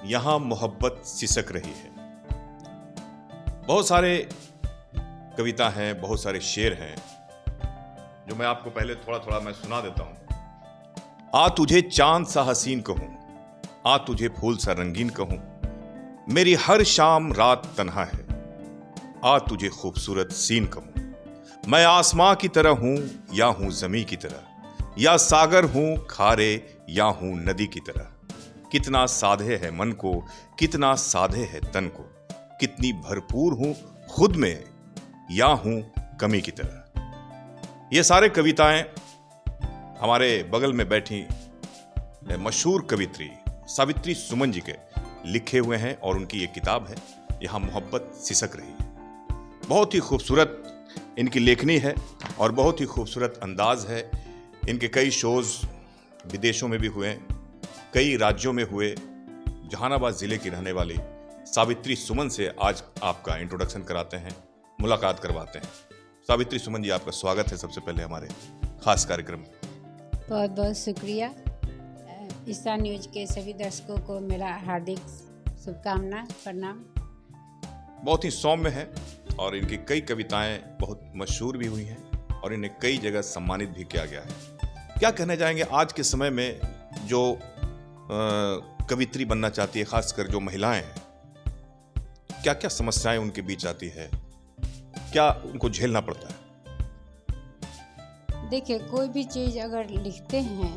यहाँ मोहब्बत सिसक रही है। बहुत सारे कविता हैं, बहुत सारे शेर हैं जो मैं आपको पहले थोड़ा थोड़ा मैं सुना देता हूं। आ तुझे चांद सा हसीन कहूं, आ तुझे फूल सा रंगीन कहूं, मेरी हर शाम रात तन्हा है, आ तुझे खूबसूरत सीन कहूं। मैं आसमां की तरह हूं या हूं जमी की तरह, या सागर हूं खारे या हूं नदी की तरह। कितना साधे है मन को, कितना साधे है तन को, कितनी भरपूर हूं खुद में या हूं कमी की तरह। ये सारे कविताएं हमारे बगल में बैठी मशहूर कवित्री सावित्री सुमन जी के लिखे हुए हैं और उनकी ये किताब है यहाँ मोहब्बत सिसक रही है। बहुत ही खूबसूरत इनकी लेखनी है और बहुत ही खूबसूरत अंदाज है। इनके कई शोज विदेशों में भी हुए, कई राज्यों में हुए। जहानाबाद जिले की रहने वाली सावित्री सुमन से आज आपका इंट्रोडक्शन कराते हैं, मुलाकात करवाते हैं। सावित्री सुमन जी, आपका स्वागत है सबसे पहले हमारे खास कार्यक्रम में। बहुत बहुत शुक्रिया। ईसा न्यूज के सभी दर्शकों को मेरा हार्दिक शुभकामना, प्रणाम। बहुत ही सौम्य है और इनकी कई कविताएं बहुत मशहूर भी हुई हैं और इन्हें कई जगह सम्मानित भी किया गया है। क्या कहना चाहेंगे आज के समय में जो कवित्री बनना चाहती है, खासकर जो महिलाएं हैं, क्या क्या समस्याएं उनके बीच आती है, क्या उनको झेलना पड़ता है? देखिए, कोई भी चीज़ अगर लिखते हैं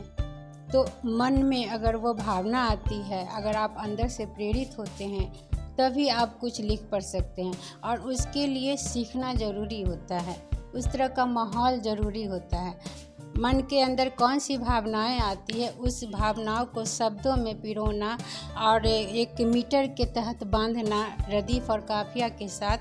तो मन में अगर वो भावना आती है, अगर आप अंदर से प्रेरित होते हैं तभी आप कुछ लिख पढ़ सकते हैं। और उसके लिए सीखना ज़रूरी होता है, उस तरह का माहौल ज़रूरी होता है। मन के अंदर कौन सी भावनाएं आती है, उस भावनाओं को शब्दों में पिरोना और एक मीटर के तहत बांधना रदीफ और काफिया के साथ,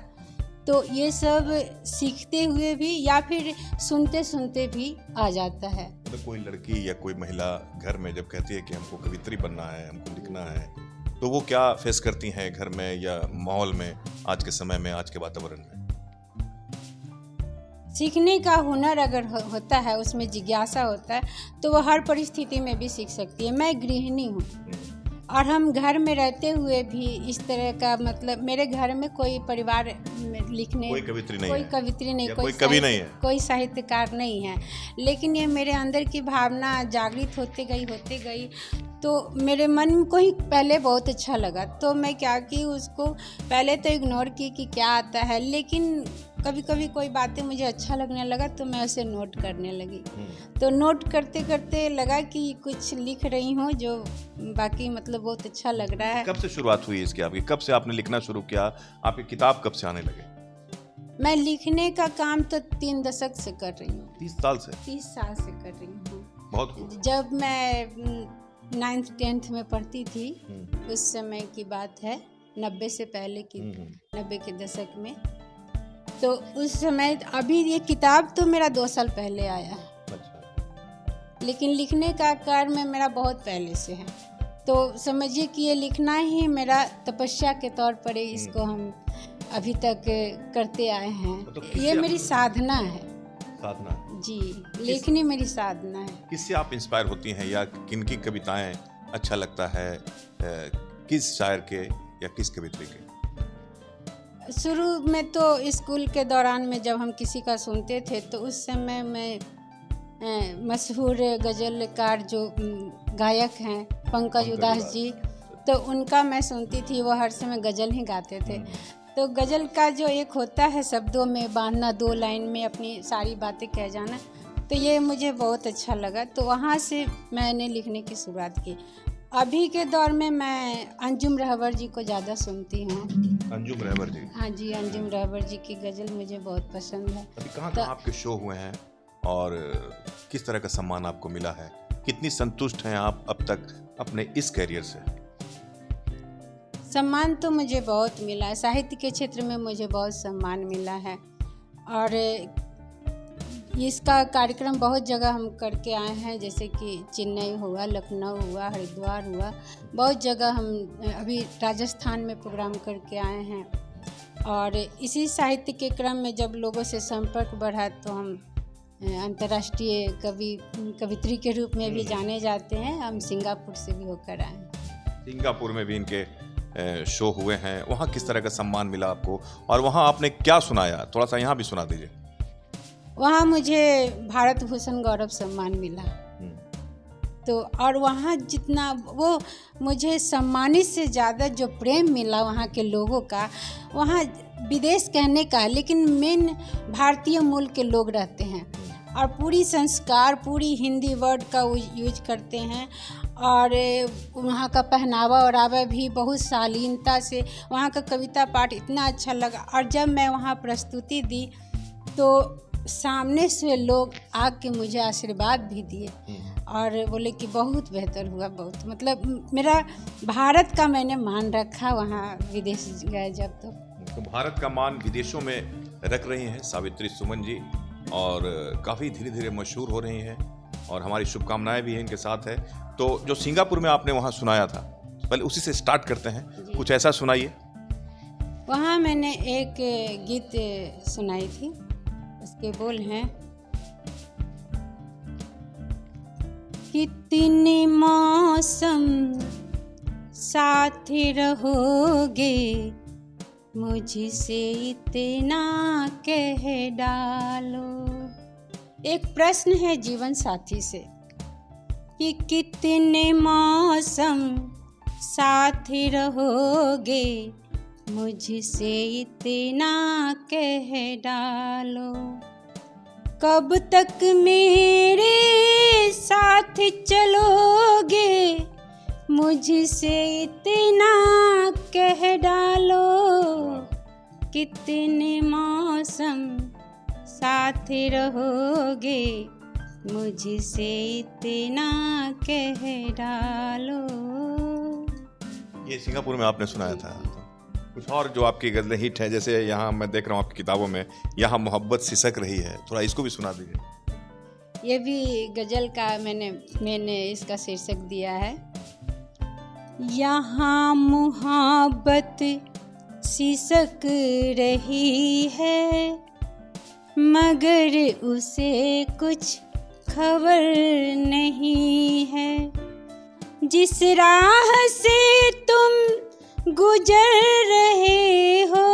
तो ये सब सीखते हुए भी या फिर सुनते सुनते भी आ जाता है। तो कोई लड़की या कोई महिला घर में जब कहती है कि हमको कवित्री बनना है, हमको लिखना है, तो वो क्या फेस करती हैं घर में या माहौल में, आज के समय में, आज के वातावरण में? सीखने का हुनर अगर होता है, उसमें जिज्ञासा होता है, तो वो हर परिस्थिति में भी सीख सकती है। मैं गृहिणी हूँ और हम घर में रहते हुए भी इस तरह का, मतलब मेरे घर में कोई परिवार में लिखने, कोई कवित्री नहीं, कोई कवि नहीं है, कोई साहित्यकार नहीं है, लेकिन ये मेरे अंदर की भावना जागृत होते गई तो मेरे मन को ही पहले बहुत अच्छा लगा। तो मैं क्या की, उसको पहले तो इग्नोर की कि क्या आता है, लेकिन कभी कभी कोई बातें मुझे अच्छा लगने लगा तो मैं उसे नोट करने लगी। तो नोट करते करते लगा कि कुछ लिख रही हूँ जो बाकी मतलब बहुत अच्छा लग रहा है। कब से शुरुआत हुई इसकी आपकी? कब से आपने लिखना शुरू किया? आपकी किताब कब से आने लगे? मैं लिखने का काम तो 3 दशक से कर रही हूँ। 30 साल से? 30 साल से कर रही हूँ। बहुत खूब। जब मैं 9th 10th में पढ़ती थी, उस समय की बात है, 90 से पहले की, 90 के दशक में। तो उस समय, अभी ये किताब तो मेरा 2 साल पहले आया है। अच्छा। लेकिन लिखने का कार्य में मेरा बहुत पहले से है। तो समझिए कि ये लिखना ही मेरा तपस्या के तौर पर इसको हम अभी तक करते आए हैं। तो ये मेरी साधना है। साधना जी, लेखनी मेरी साधना है। किससे आप इंस्पायर होती हैं या किनकी कविताएं अच्छा लगता है, किस शायर के या किस कवित्री के? शुरू में तो स्कूल के दौरान में जब हम किसी का सुनते थे तो उस समय मैं मशहूर गज़लकार जो गायक हैं पंकज उदास जी, तो उनका मैं सुनती थी। वो हर समय गज़ल ही गाते थे। तो गज़ल का जो एक होता है शब्दों में बांधना, 2 लाइन में अपनी सारी बातें कह जाना, तो ये मुझे बहुत अच्छा लगा। तो वहाँ से मैंने लिखने की शुरुआत की। अभी के दौर में मैं अंजुम रहबर जी को ज़्यादा सुनती हूँ। अंजुम रहबर जी? हाँ जी, अंजुम रहबर जी की गज़ल मुझे बहुत पसंद है। अभी कहाँ आपके शो हुए हैं और किस तरह का सम्मान आपको मिला है? कितनी संतुष्ट हैं आप अब तक अपने इस कैरियर से? सम्मान तो मुझे बहुत मिला है, साहित्य के क्षेत्र में मुझे बहुत सम्मान मिला है। और इसका कार्यक्रम बहुत जगह हम करके आए हैं, जैसे कि चेन्नई हुआ, लखनऊ हुआ, हरिद्वार हुआ, बहुत जगह हम अभी राजस्थान में प्रोग्राम करके आए हैं। और इसी साहित्य के क्रम में जब लोगों से संपर्क बढ़ा तो हम अंतर्राष्ट्रीय कवित्री के रूप में भी जाने जाते हैं। हम सिंगापुर से भी होकर आए हैं। सिंगापुर में भी इनके शो हुए हैं, वहाँ किस तरह का सम्मान मिला आपको और वहाँ आपने क्या सुनाया, थोड़ा सा यहाँ भी सुना दीजिए। वहाँ मुझे भारत भूषण गौरव सम्मान मिला। तो और वहाँ जितना वो मुझे सम्मानित से ज़्यादा जो प्रेम मिला वहाँ के लोगों का, वहाँ विदेश कहने का लेकिन मेन भारतीय मूल के लोग रहते हैं और पूरी संस्कार पूरी हिंदी वर्ड का यूज करते हैं और वहाँ का पहनावा ओढ़ावा भी बहुत शालीनता से, वहाँ का कविता पाठ इतना अच्छा लगा। और जब मैं वहाँ प्रस्तुति दी तो सामने से लोग आके मुझे आशीर्वाद भी दिए और बोले कि बहुत बेहतर हुआ, बहुत मतलब मेरा भारत का मैंने मान रखा वहाँ विदेश गए जब। तो भारत का मान विदेशों में रख रही हैं सावित्री सुमन जी और काफ़ी धीरे धीरे मशहूर हो रही हैं और हमारी शुभकामनाएं भी हैं इनके साथ है। तो जो सिंगापुर में आपने वहाँ सुनाया था, पहले उसी से स्टार्ट करते हैं, कुछ ऐसा सुनाइए। वहाँ मैंने एक गीत सुनाई थी, उसके बोल हैं, कितने मौसम साथ रहोगे मुझसे इतना कह डालो। एक प्रश्न है जीवन साथी से कि कितने मौसम साथ रहोगे मुझसे इतना कह डालो। कब तक मेरे साथ चलोगे मुझसे इतना कह डालो। कितने मौसम साथ रहोगे मुझसे इतना कह डालो। ये सिंगापुर में आपने सुनाया था। कुछ और जो आपकी गज़लें हिट हैं, जैसे यहाँ मैं देख रहा हूँ आपकी किताबों में, यहाँ मोहब्बत सिसक रही है, थोड़ा इसको भी सुना दीजिए। ये भी गज़ल का मैंने इसका शीर्षक दिया है, यहाँ मोहब्बत सिसक रही है मगर उसे कुछ खबर नहीं है। जिस राह से तुम गुजर रहे हो,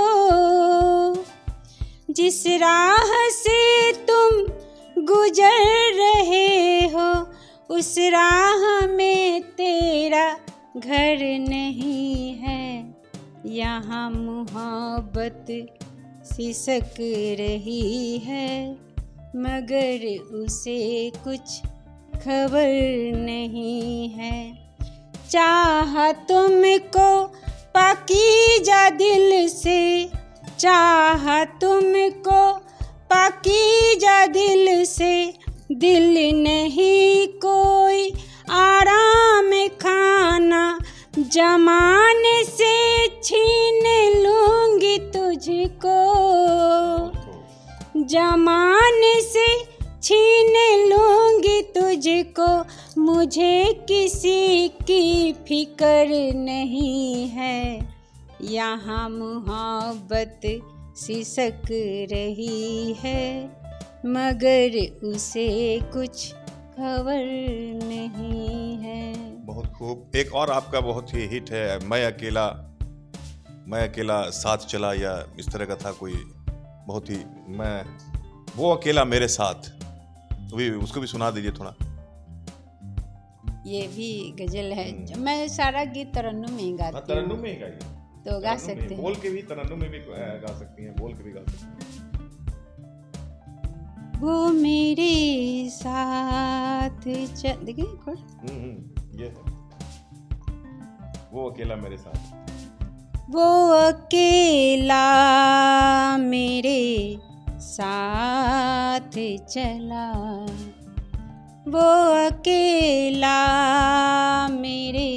जिस राह से तुम गुजर रहे हो, उस राह में तेरा घर नहीं है। यहाँ मोहब्बत सिसक रही है मगर उसे कुछ खबर नहीं है। चाहा तुमको पाकीज़ा दिल से, चाहा तुमको पाकीज़ा दिल से, दिल नहीं कोई आराम खाना, जमाने से छीन लूंगी तुझको, जमाने से छीन लूंगी तुझको। मुझे किसी की फिक्र नहीं है, यहाँ मोहब्बत सिसक रही है मगर उसे कुछ खबर नहीं है। बहुत खूब। एक और आपका बहुत ही हिट है, मैं अकेला साथ चला, या इस तरह का था कोई, बहुत ही, वो अकेला मेरे साथ, तो भी उसको भी सुना दीजिए थोड़ा। ये भी गजल है। मैं सारा गीत तरन्नुम में ही गाती हूँ। तरन्नुम में ही गाइए, तो गा सकते हैं। बोल के भी तरन्नुम में भी गा सकती हैं, बोल के भी गा सकती हैं। वो मेरे साथ देखिए ये है, वो अकेला मेरे साथ, वो अकेला मेरे साथ चला, वो अकेला मेरे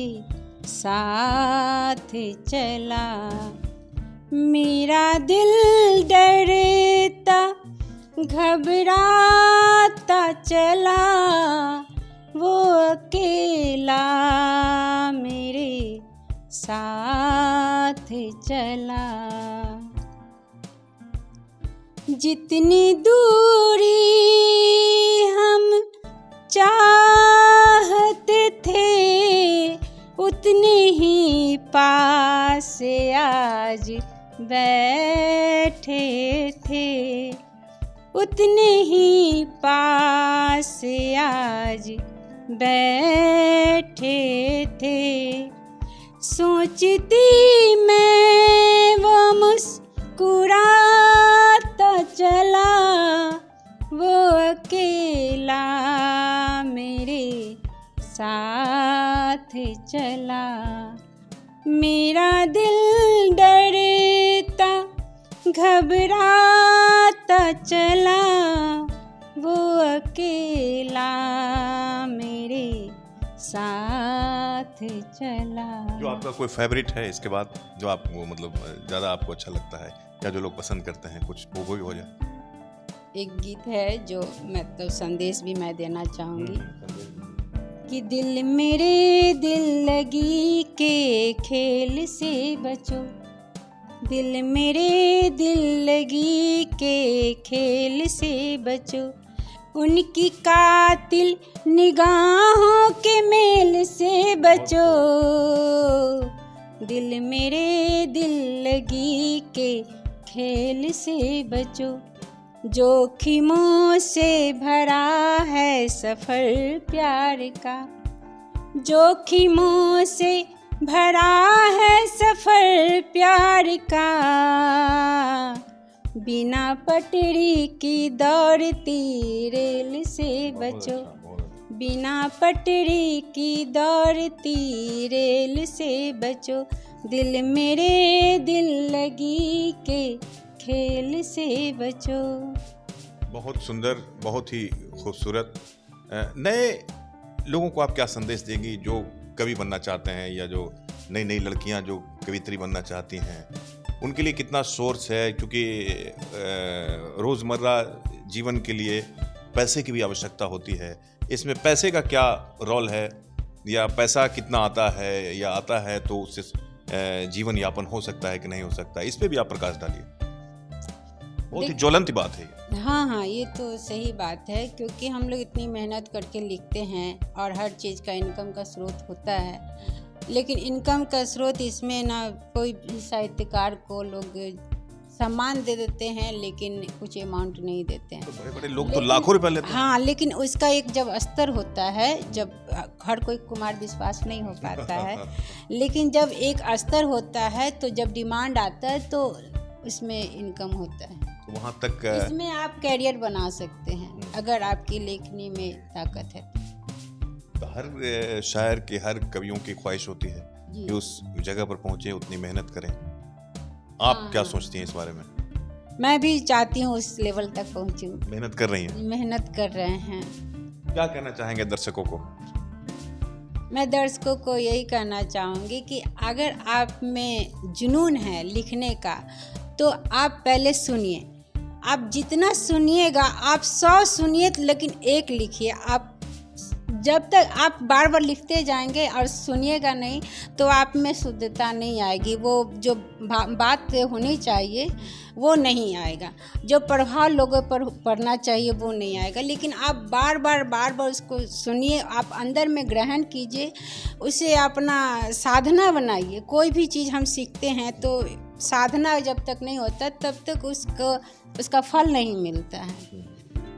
साथ चला, मेरा दिल डरता घबराता चला, वो अकेला मेरे साथ चला। जितनी दूरी हम चाहते थे उतने ही पास आज बैठे थे, उतने ही पास आज बैठे थे। सोचती मैं वो मुस्कुराता चला, वो अकेला मेरे साथ चला। मेरा दिल डरता घबराता चला, वो अकेला मेरे साथ चला। जो आपका कोई फेवरेट है इसके बाद, जो आपको मतलब ज़्यादा आपको अच्छा लगता है या जो लोग पसंद करते हैं, कुछ वो भी हो जाए। एक गीत है जो मतलब संदेश भी मैं देना चाहूँगी कि दिल मेरे दिल लगी के खेल से बचो, दिल मेरे दिल लगी के खेल से बचो, उनकी कातिल निगाहों के मेल से बचो। दिल मेरे दिल लगी के खेल से बचो, जोखिमों से भरा है सफर प्यार का, जोखिमों से भरा है सफर प्यार का। बिना पटरी की दौड़ती रेल से बचो, बिना पटरी की दौड़ती रेल से बचो, दिल मेरे दिल लगी के खेल से बचो। बहुत सुंदर, बहुत ही खूबसूरत। नए लोगों को आप क्या संदेश देंगी जो कवि बनना चाहते हैं या जो नई नई लड़कियां जो कवित्री बनना चाहती हैं, उनके लिए कितना सोर्स है? क्योंकि रोज़मर्रा जीवन के लिए पैसे की भी आवश्यकता होती है। इसमें पैसे का क्या रोल है, या पैसा कितना आता है, या आता है तो उससे जीवन यापन हो सकता है कि नहीं हो सकता? इस पे भी आप प्रकाश डालिए, बहुत ही ज्वलंत बात है। हाँ, ये तो सही बात है, क्योंकि हम लोग इतनी मेहनत करके लिखते हैं और हर चीज़ का इनकम का स्रोत होता है, लेकिन इनकम का स्रोत इसमें ना कोई साहित्यकार को लोग सम्मान दे देते हैं, लेकिन कुछ अमाउंट नहीं देते हैं। तो बड़े बड़े लोग तो लाखों रुपए लेते हैं। हाँ, लेकिन उसका एक जब स्तर होता है, जब हर कोई कुमार विश्वास नहीं हो पाता है, लेकिन जब एक स्तर होता है तो जब डिमांड आता है तो उसमें इनकम होता है। तो वहाँ तक इसमें आप कैरियर बना सकते हैं अगर आपकी लेखनी में ताकत है। तो हर शायर की, हर कवियों की ख्वाहिश होती है कि उस जगह पर पहुंचे, उतनी मेहनत करें। आप क्या सोचती हैं इस बारे में? मैं भी चाहती हूँ उस लेवल तक पहुँचूं। मेहनत कर रही हैं? मेहनत कर रहे हैं। क्या कहना चाहेंगे दर्शकों को? मैं दर्शकों को यही कहना चाहूँगी कि अगर आप में जुनून है लिखने का तो आप पहले सुनिए। आप जितना सुनिएगा, आप 100 सुनिए लेकिन एक लिखिए। आप जब तक आप बार बार लिखते जाएंगे और सुनिएगा नहीं तो आप में शुद्धता नहीं आएगी। वो जो बात होनी चाहिए वो नहीं आएगा, जो प्रभाव लोगों पर पड़ना चाहिए वो नहीं आएगा। लेकिन आप बार बार उसको सुनिए, आप अंदर में ग्रहण कीजिए, उसे अपना साधना बनाइए। कोई भी चीज़ हम सीखते हैं तो साधना जब तक नहीं होता तब तक उसका फल नहीं मिलता है।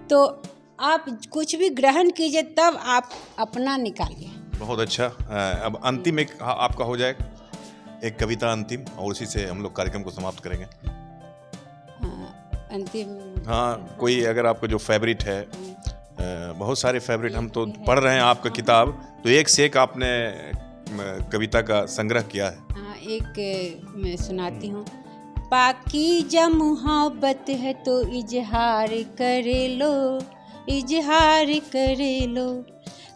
तो आप कुछ भी ग्रहण कीजिए तब आप अपना निकालिए। बहुत अच्छा। अब अंतिम एक आपका हो जाए, एक कविता अंतिम, और उसी से हम लोग कार्यक्रम को समाप्त करेंगे। अंतिम, हाँ, कोई अगर आपका जो फेवरेट है, बहुत सारे फेवरेट, हम तो पढ़ रहे हैं आपका किताब, तो एक से एक आपने कविता का संग्रह किया है। हाँ, एक मैं सुनाती हूँ। पाकीज़ा मोहब्बत है तो इजहार कर लो, इजहार कर लो।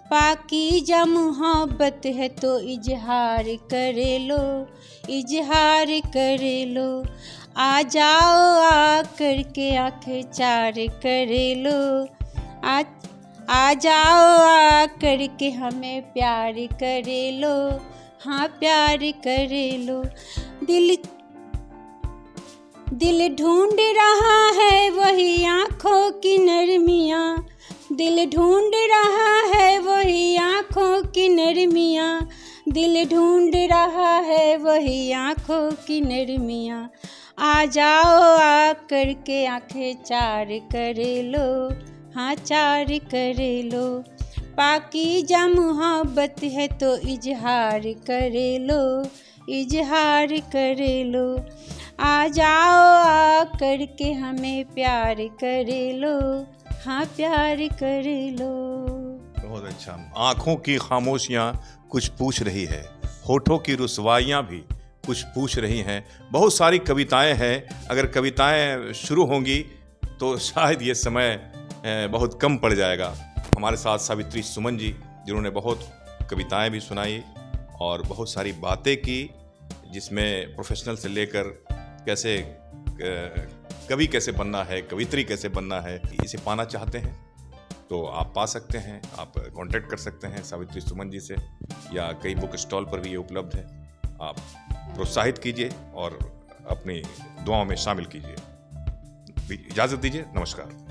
पाकीज़ा मोहब्बत है तो इजहार कर लो, इजहार कर लो। आ जाओ आकर के आँखें चार कर लो, आ जाओ आकर के हमें प्यार कर लो, हाँ प्यार कर लो। दिल ढूंढ रहा है वही आँखों की नरमियाँ, दिल ढूंढ रहा है वही आँखों की नरमियाँ। दिल ढूंढ रहा है वही आँखों की नरमियाँ। आ जाओ आकर के आंखें चार कर लो, हाँ चार कर लो। पाकीज़ा मोहब्बत है तो इजहार कर लो, इजहार कर लो। आ जाओ आकर के हमें प्यार कर लो, हाँ प्यार कर लो। बहुत अच्छा। आंखों की खामोशियां कुछ पूछ रही है, होठों की रुसवाइयां भी कुछ पूछ रही हैं। बहुत सारी कविताएं हैं, अगर कविताएं शुरू होंगी तो शायद ये समय बहुत कम पड़ जाएगा। हमारे साथ सावित्री सुमन जी, जिन्होंने बहुत कविताएं भी सुनाई और बहुत सारी बातें की, जिसमें प्रोफेशनल से लेकर कैसे कवि कैसे बनना है, कवित्री कैसे बनना है, इसे पाना चाहते हैं तो आप पा सकते हैं। आप कांटेक्ट कर सकते हैं सावित्री सुमन जी से, या कई बुक स्टॉल पर भी ये उपलब्ध है। आप प्रोत्साहित कीजिए और अपनी दुआओं में शामिल कीजिए। इजाज़त दीजिए, नमस्कार।